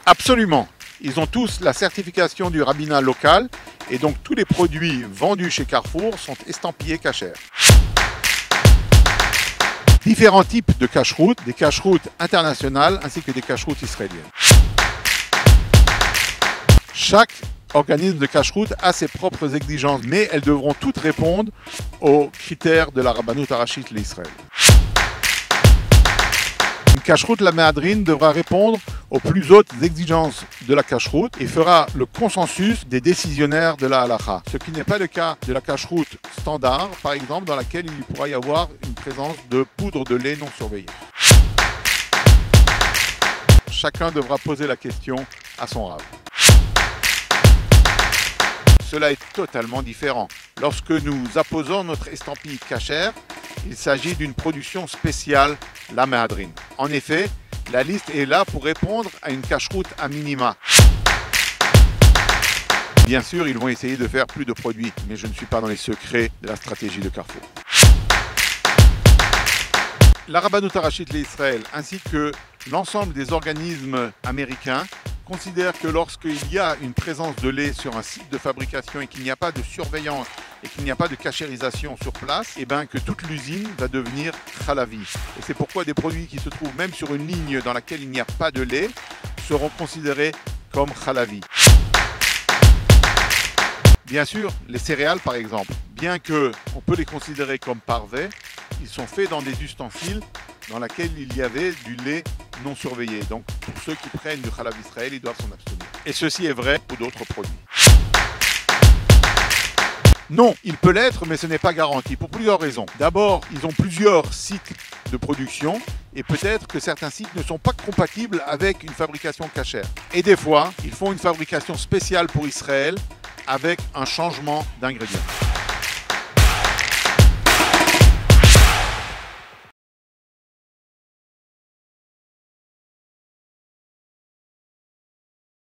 Absolument. Ils ont tous la certification du rabbinat local et donc tous les produits vendus chez Carrefour sont estampillés kasher. Différents types de cache-routes, des cache-routes internationales ainsi que des cache-routes israéliennes. Chaque organisme de cache-route a ses propres exigences, mais elles devront toutes répondre aux critères de la Rabbanout Harashit l'Israël. Une cache-route la Méhadrin devra répondre aux plus hautes exigences de la cache-route et fera le consensus des décisionnaires de la halacha. Ce qui n'est pas le cas de la cache-route standard, par exemple, dans laquelle il pourra y avoir une présence de poudre de lait non surveillée. Chacun devra poser la question à son rave. Cela est totalement différent. Lorsque nous apposons notre estampille kasher, il s'agit d'une production spéciale, la Méhadrin. En effet, la liste est là pour répondre à une cache-route à minima. Bien sûr, ils vont essayer de faire plus de produits, mais je ne suis pas dans les secrets de la stratégie de Carrefour. La Rabbanout Harashit l'Israël ainsi que l'ensemble des organismes américains considèrent que lorsqu'il y a une présence de lait sur un site de fabrication et qu'il n'y a pas de surveillance et qu'il n'y a pas de cachérisation sur place, et bien que toute l'usine va devenir khalavi. Et c'est pourquoi des produits qui se trouvent même sur une ligne dans laquelle il n'y a pas de lait seront considérés comme khalavi. Bien sûr, les céréales par exemple, bien qu'on peut les considérer comme parfaits, ils sont faits dans des ustensiles dans lesquels il y avait du lait non surveillé. Donc pour ceux qui prennent du Khalav Israël, ils doivent s'en abstenir. Et ceci est vrai pour d'autres produits. Non, il peut l'être, mais ce n'est pas garanti, pour plusieurs raisons. D'abord, ils ont plusieurs sites de production, et peut-être que certains sites ne sont pas compatibles avec une fabrication kasher. Et des fois, ils font une fabrication spéciale pour Israël, avec un changement d'ingrédients.